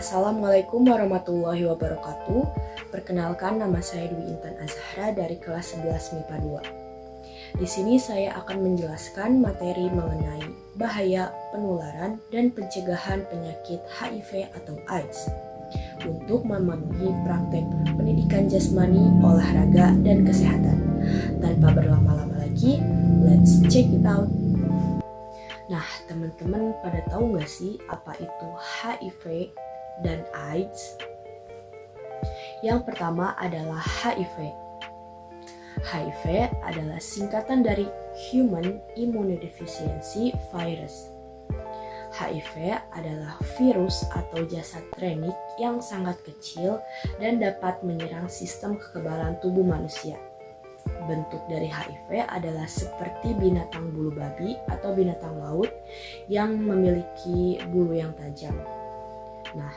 Assalamualaikum warahmatullahi wabarakatuh. Perkenalkan, nama saya Dwi Intan Azhara dari kelas 11 MIPA 2. Di sini saya akan menjelaskan materi mengenai bahaya penularan dan pencegahan penyakit HIV atau AIDS untuk memenuhi praktek pendidikan jasmani, olahraga, dan kesehatan. Tanpa berlama-lama lagi, let's check it out. Nah, teman-teman pada tahu nggak sih apa itu HIV dan AIDS? Yang pertama adalah HIV. HIV adalah singkatan dari Human Immunodeficiency Virus. HIV adalah virus atau jasad trenik yang sangat kecil dan dapat menyerang sistem kekebalan tubuh manusia. Bentuk dari HIV adalah seperti binatang bulu babi atau binatang laut yang memiliki bulu yang tajam. Nah,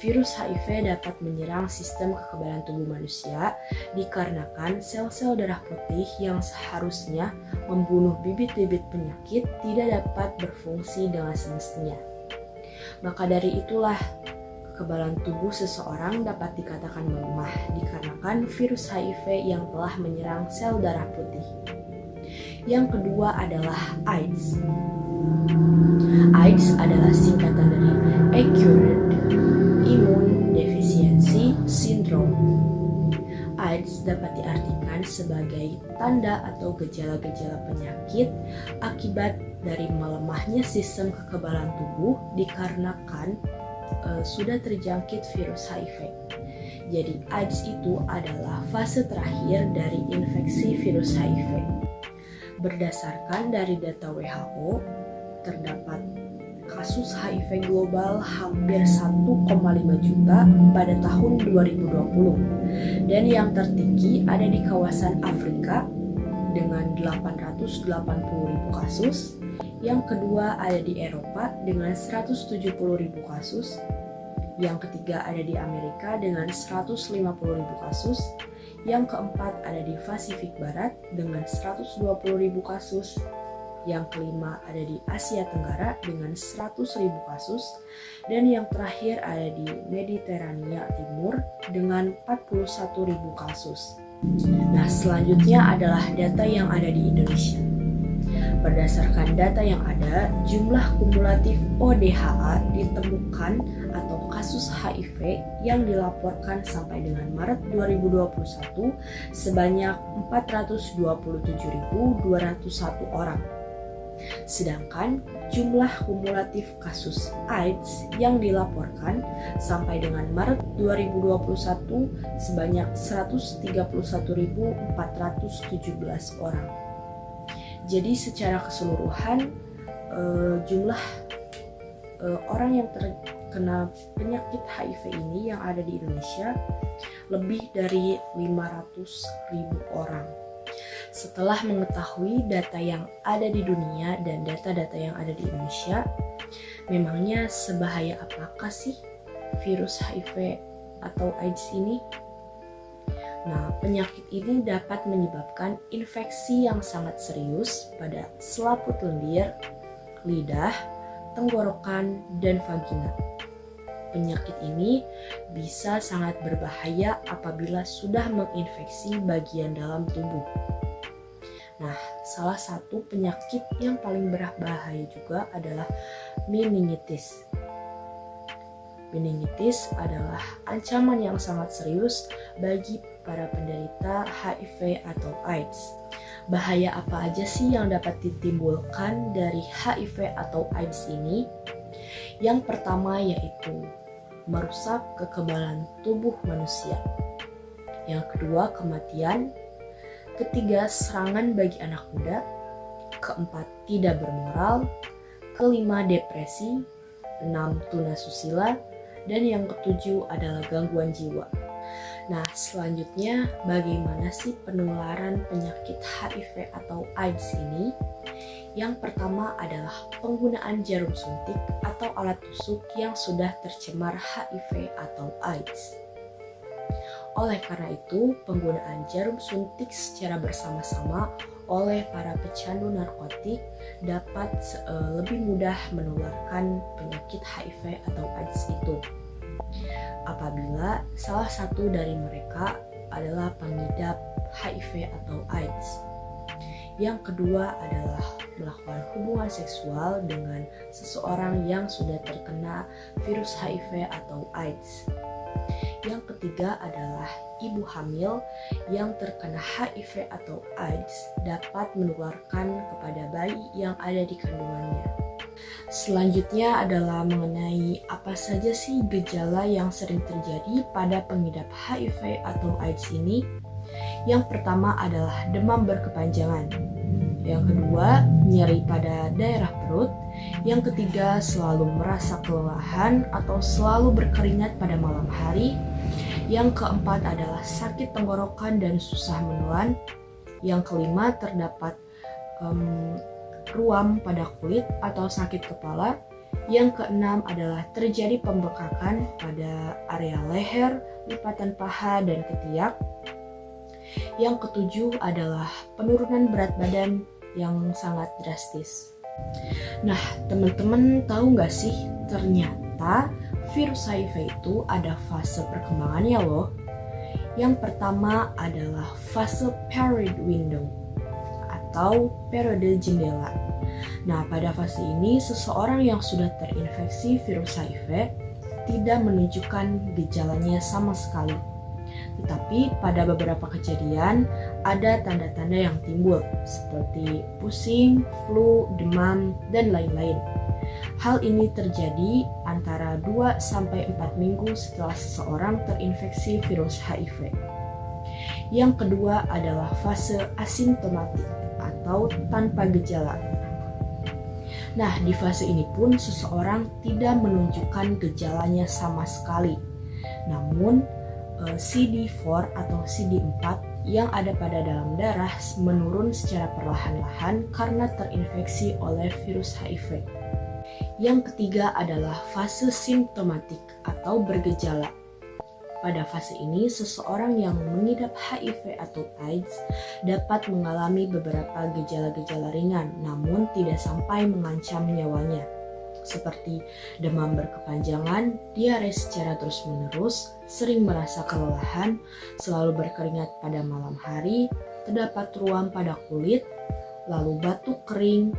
virus HIV dapat menyerang sistem kekebalan tubuh manusia dikarenakan sel-sel darah putih yang seharusnya membunuh bibit-bibit penyakit tidak dapat berfungsi dengan semestinya. Maka dari itulah kekebalan tubuh seseorang dapat dikatakan melemah dikarenakan virus HIV yang telah menyerang sel darah putih. Yang kedua adalah AIDS. AIDS adalah singkatan dari Acquired Immune Deficiency Syndrome. AIDS dapat diartikan sebagai tanda atau gejala-gejala penyakit akibat dari melemahnya sistem kekebalan tubuh dikarenakan sudah terjangkit virus HIV. Jadi AIDS itu adalah fase terakhir dari infeksi virus HIV. Berdasarkan dari data WHO, terdapat kasus HIV global hampir 1,5 juta pada tahun 2020 dan yang tertinggi ada di kawasan Afrika dengan 880.000 kasus. Yang kedua ada di Eropa dengan 170.000 kasus. Yang ketiga ada di Amerika dengan 150.000 kasus. Yang keempat ada di Pasifik Barat dengan 120.000 kasus. Yang kelima ada di Asia Tenggara dengan 100.000 kasus. Dan yang terakhir ada di Mediterania Timur dengan 41.000 kasus. Nah, selanjutnya adalah data yang ada di Indonesia. Berdasarkan data yang ada, jumlah kumulatif ODHA ditemukan atau kasus HIV yang dilaporkan sampai dengan Maret 2021 sebanyak 427.201 orang. Sedangkan jumlah kumulatif kasus AIDS yang dilaporkan sampai dengan Maret 2021 sebanyak 131.417 orang. Jadi secara keseluruhan jumlah orang yang terkena penyakit HIV ini yang ada di Indonesia lebih dari 500.000 orang. Setelah mengetahui data yang ada di dunia dan data-data yang ada di Indonesia, memangnya sebahaya apakah sih virus HIV atau AIDS ini? Nah, penyakit ini dapat menyebabkan infeksi yang sangat serius pada selaput lendir, lidah, tenggorokan, dan vagina. Penyakit ini bisa sangat berbahaya apabila sudah menginfeksi bagian dalam tubuh. Nah, salah satu penyakit yang paling berbahaya juga adalah meningitis. Meningitis adalah ancaman yang sangat serius bagi para penderita HIV atau AIDS. Bahaya apa aja sih yang dapat ditimbulkan dari HIV atau AIDS ini? Yang pertama yaitu merusak kekebalan tubuh manusia. Yang kedua, kematian. Ketiga, serangan bagi anak muda. Keempat, tidak bermoral. Kelima, depresi. 6, tunasusila. Dan yang ketujuh adalah gangguan jiwa. Nah, selanjutnya bagaimana sih penularan penyakit HIV atau AIDS ini? Yang pertama adalah penggunaan jarum suntik atau alat tusuk yang sudah tercemar HIV atau AIDS. Oleh karena itu, penggunaan jarum suntik secara bersama-sama oleh para pecandu narkotik dapat lebih mudah menularkan penyakit HIV atau AIDS itu. apabila salah satu dari mereka adalah pengidap HIV atau AIDS. Yang kedua adalah melakukan hubungan seksual dengan seseorang yang sudah terkena virus HIV atau AIDS. Yang ketiga adalah ibu hamil yang terkena HIV atau AIDS dapat menularkan kepada bayi yang ada di kandungannya. Selanjutnya adalah mengenai apa saja sih gejala yang sering terjadi pada pengidap HIV atau AIDS ini. Yang pertama adalah demam berkepanjangan. Yang kedua, nyeri pada daerah perut. Yang ketiga, selalu merasa kelelahan atau selalu berkeringat pada malam hari. Yang keempat adalah sakit tenggorokan dan susah menelan. Yang kelima, terdapat ruam pada kulit atau sakit kepala. Yang keenam adalah terjadi pembekakan pada area leher, lipatan paha, dan ketiak. Yang ketujuh adalah penurunan berat badan yang sangat drastis. Nah, teman-teman tahu nggak sih, ternyata virus HIV itu ada fase perkembangannya loh. Yang pertama adalah fase period window atau periode jendela. Nah, pada fase ini seseorang yang sudah terinfeksi virus HIV tidak menunjukkan gejalanya sama sekali. Tetapi pada beberapa kejadian ada tanda-tanda yang timbul seperti pusing, flu, demam, dan lain-lain. Hal ini terjadi antara 2-4 minggu setelah seseorang terinfeksi virus HIV. Yang kedua adalah fase asimptomatik atau tanpa gejala. Nah, di fase ini pun seseorang tidak menunjukkan gejalanya sama sekali. Namun, CD4 atau CD4 yang ada pada dalam darah menurun secara perlahan-lahan karena terinfeksi oleh virus HIV. Yang ketiga adalah fase simptomatik atau bergejala. Pada fase ini, seseorang yang mengidap HIV atau AIDS dapat mengalami beberapa gejala-gejala ringan, namun tidak sampai mengancam nyawanya, seperti demam berkepanjangan, diare secara terus-menerus, sering merasa kelelahan, selalu berkeringat pada malam hari, terdapat ruam pada kulit, lalu batuk kering.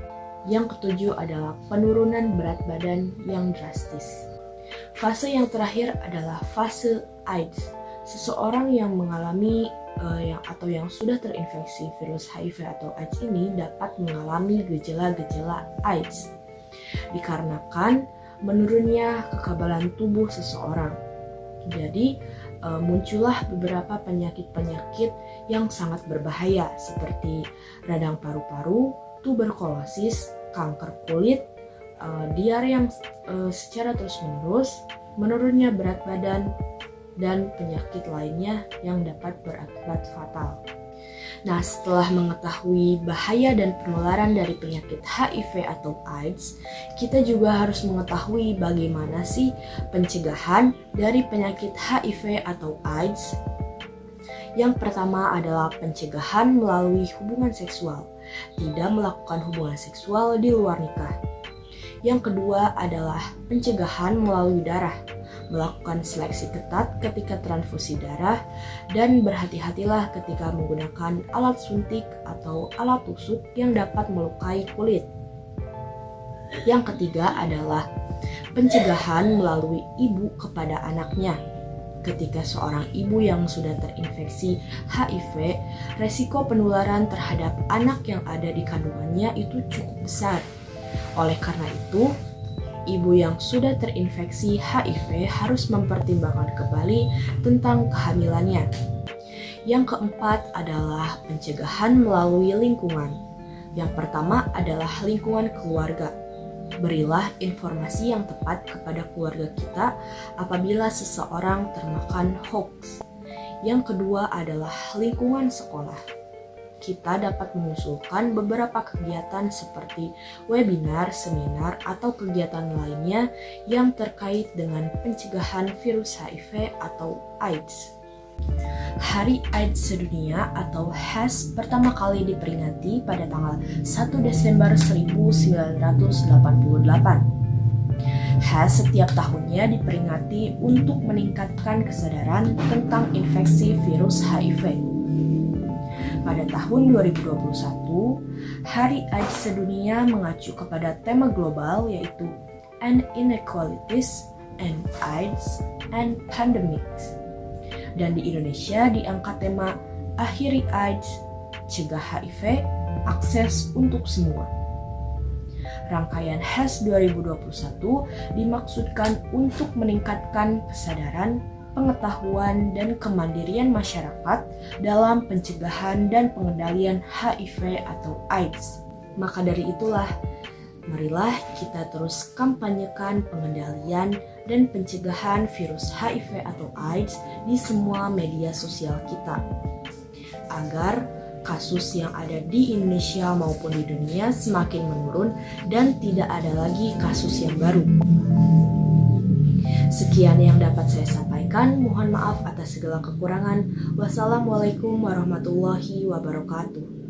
Yang ketujuh adalah penurunan berat badan yang drastis. Fase yang terakhir adalah fase AIDS. Seseorang yang mengalami yang sudah terinfeksi virus HIV atau AIDS ini dapat mengalami gejala-gejala AIDS dikarenakan menurunnya kekebalan tubuh seseorang. Jadi muncullah beberapa penyakit-penyakit yang sangat berbahaya seperti radang paru-paru, tuberkulosis, kanker kulit, diare yang secara terus-menerus, menurunnya berat badan, dan penyakit lainnya yang dapat berakibat fatal. Nah, setelah mengetahui bahaya dan penularan dari penyakit HIV atau AIDS, kita juga harus mengetahui bagaimana sih pencegahan dari penyakit HIV atau AIDS. Yang pertama adalah pencegahan melalui hubungan seksual, tidak melakukan hubungan seksual di luar nikah. Yang kedua adalah pencegahan melalui darah, melakukan seleksi ketat ketika transfusi darah, dan berhati-hatilah ketika menggunakan alat suntik atau alat tusuk yang dapat melukai kulit. Yang ketiga adalah pencegahan melalui ibu kepada anaknya. Ketika seorang ibu yang sudah terinfeksi HIV, resiko penularan terhadap anak yang ada di kandungannya itu cukup besar. Oleh karena itu, ibu yang sudah terinfeksi HIV harus mempertimbangkan kembali tentang kehamilannya. Yang keempat adalah pencegahan melalui lingkungan. Yang pertama adalah lingkungan keluarga. Berilah informasi yang tepat kepada keluarga kita apabila seseorang termakan hoax. Yang kedua adalah lingkungan sekolah. Kita dapat mengusulkan beberapa kegiatan seperti webinar, seminar, atau kegiatan lainnya yang terkait dengan pencegahan virus HIV atau AIDS. Hari AIDS sedunia atau HAS pertama kali diperingati pada tanggal 1 Desember 1988. HAS setiap tahunnya diperingati untuk meningkatkan kesadaran tentang infeksi virus HIV. Pada tahun 2021, Hari AIDS sedunia mengacu kepada tema global yaitu End Inequalities and AIDS and Pandemics. Dan di Indonesia diangkat tema Akhiri AIDS, Cegah HIV, Akses untuk Semua. Rangkaian HAS 2021 dimaksudkan untuk meningkatkan kesadaran, pengetahuan, dan kemandirian masyarakat dalam pencegahan dan pengendalian HIV atau AIDS. Maka dari itulah, marilah kita terus kampanyekan pengendalian dan pencegahan virus HIV atau AIDS di semua media sosial kita, agar kasus yang ada di Indonesia maupun di dunia semakin menurun dan tidak ada lagi kasus yang baru. Sekian yang dapat saya sampaikan. Mohon maaf atas segala kekurangan. Wassalamualaikum warahmatullahi wabarakatuh.